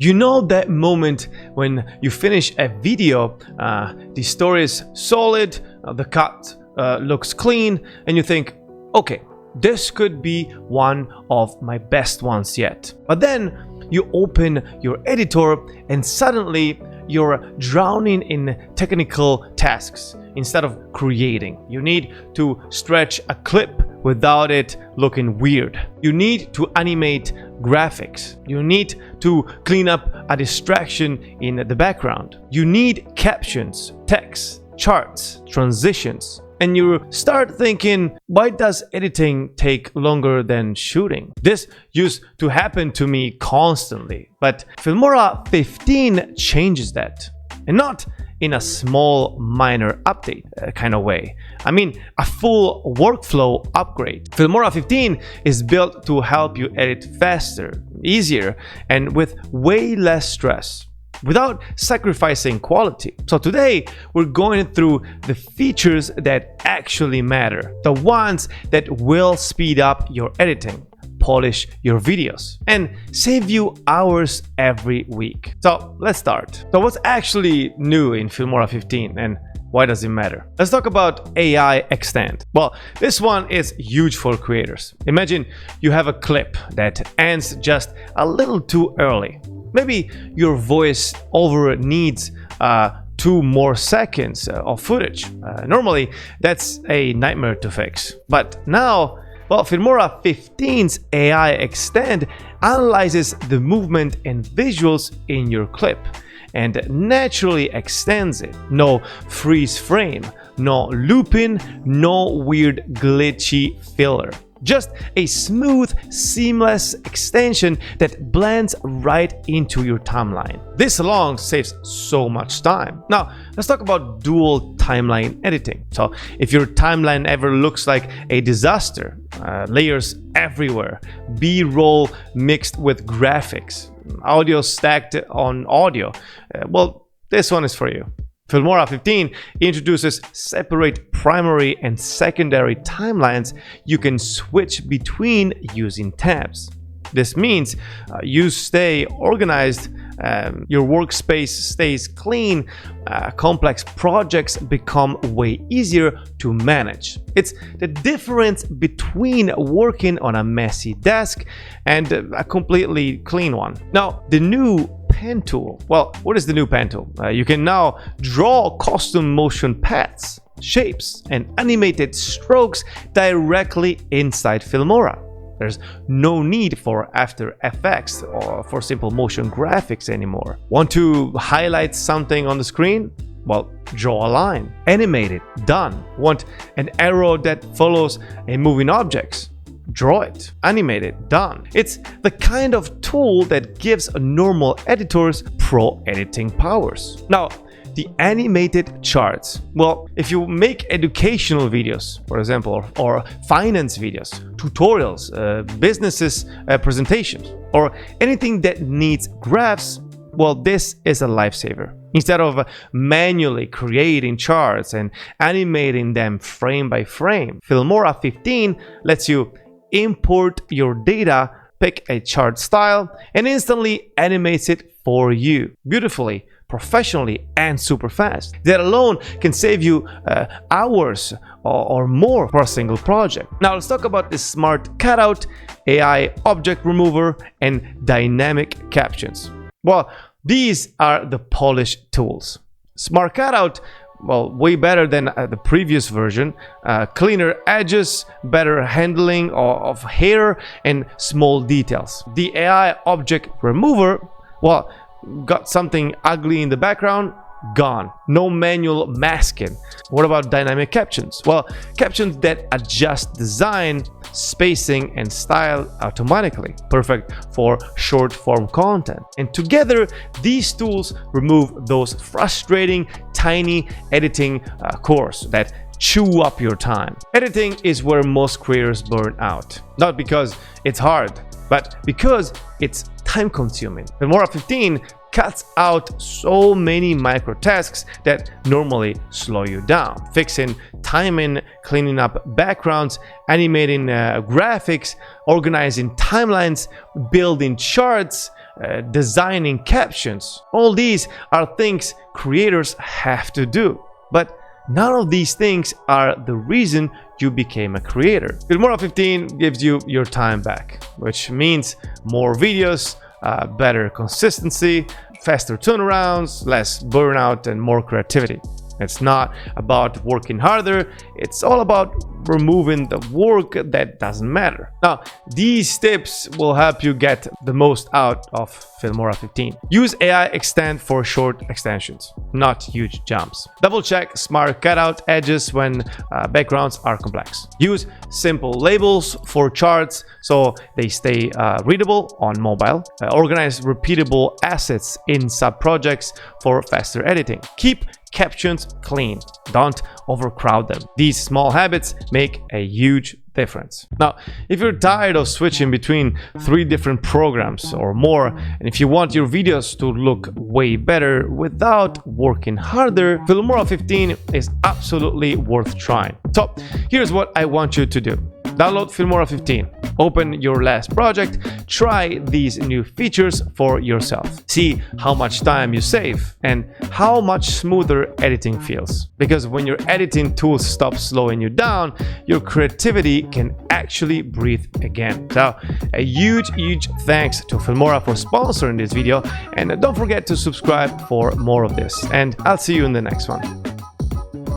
You know that moment when you finish a video, the story is solid, the cut looks clean, and you think, okay, this could be one of my best ones yet. But then you open your editor and suddenly you're drowning in technical tasks instead of creating. You need to stretch a clip without it looking weird. You need to animate graphics. You need to clean up a distraction in the background. You need captions, text, charts, transitions. And you start thinking, why does editing take longer than shooting? This used to happen to me constantly, but Filmora 15 changes that. And not in a small minor update kind of way. I mean a full workflow upgrade. Filmora 15 is built to help you edit faster, easier, and with way less stress, without sacrificing quality. So today we're going through the features that actually matter, the ones that will speed up your editing, polish your videos, and save you hours every week. So let's start. So what's actually new in Filmora 15 and why does it matter? Let's talk about AI Extend. Well, this one is huge for creators. Imagine you have a clip that ends just a little too early. Maybe your voice over needs 2 more seconds of footage. Normally, that's a nightmare to fix. But now, well, Filmora 15's AI Extend analyzes the movement and visuals in your clip and naturally extends it. No freeze frame, no looping, no weird glitchy filler. Just a smooth, seamless extension that blends right into your timeline. This alone saves so much time. Now, let's talk about dual timeline editing. So, if your timeline ever looks like a disaster, layers everywhere, B-roll mixed with graphics, audio stacked on audio, well, this one is for you. Filmora 15 introduces separate primary and secondary timelines you can switch between using tabs. This means you stay organized, your workspace stays clean, complex projects become way easier to manage. It's the difference between working on a messy desk and a completely clean one. Now, the new pen tool. Well, what is the new pen tool? You can now draw custom motion paths, shapes, and animated strokes directly inside Filmora. There's no need for After Effects or for simple motion graphics anymore. Want to highlight something on the screen? Well, draw a line. Animate it. Done. Want an arrow that follows a moving object? Draw it, animate it, done. It's the kind of tool that gives normal editors pro editing powers. Now, the animated charts. Well, if you make educational videos, for example, or finance videos, tutorials, businesses presentations, or anything that needs graphs, well, this is a lifesaver. Instead of manually creating charts and animating them frame by frame, Filmora 15 lets you import your data, pick a chart style, and instantly animates it for you beautifully, professionally, and super fast. That alone can save you hours or more for a single project. Now let's talk about the Smart Cutout, AI Object Remover, and Dynamic Captions. Well, these are the polished tools. Smart Cutout, well, way better than the previous version. Cleaner edges, better handling of hair, and small details. The AI Object Remover, well, got something ugly in the background, gone. No manual masking. What about dynamic captions? Well, captions that adjust design, spacing, and style automatically. Perfect for short form content. And together, these tools remove those frustrating, tiny editing cores that chew up your time. Editing is where most creators burn out. Not because it's hard, but because it's time consuming. Filmora 15 cuts out so many micro tasks that normally slow you down. Fixing timing, cleaning up backgrounds, animating graphics, organizing timelines, building charts, designing captions. All these are things creators have to do. But none of these things are the reason you became a creator. Filmora 15 gives you your time back, which means more videos, better consistency, faster turnarounds, less burnout, and more creativity. It's not about working harder, it's all about removing the work that doesn't matter. Now, these tips will help you get the most out of Filmora 15. Use AI extend for short extensions, not huge jumps. Double check smart cutout edges when backgrounds are complex. Use simple labels for charts so they stay readable on mobile. Organize repeatable assets in sub-projects for faster editing. Keep captions clean, don't overcrowd them. These small habits make a huge difference. Now, if you're tired of switching between 3 different programs or more, and if you want your videos to look way better without working harder, Filmora 15 is absolutely worth trying. So here's what I want you to do. Download Filmora 15, open your last project, try these new features for yourself. See how much time you save and how much smoother editing feels. Because when your editing tools stop slowing you down, your creativity can actually breathe again. So a huge thanks to Filmora for sponsoring this video, and don't forget to subscribe for more of this, and I'll see you in the next one.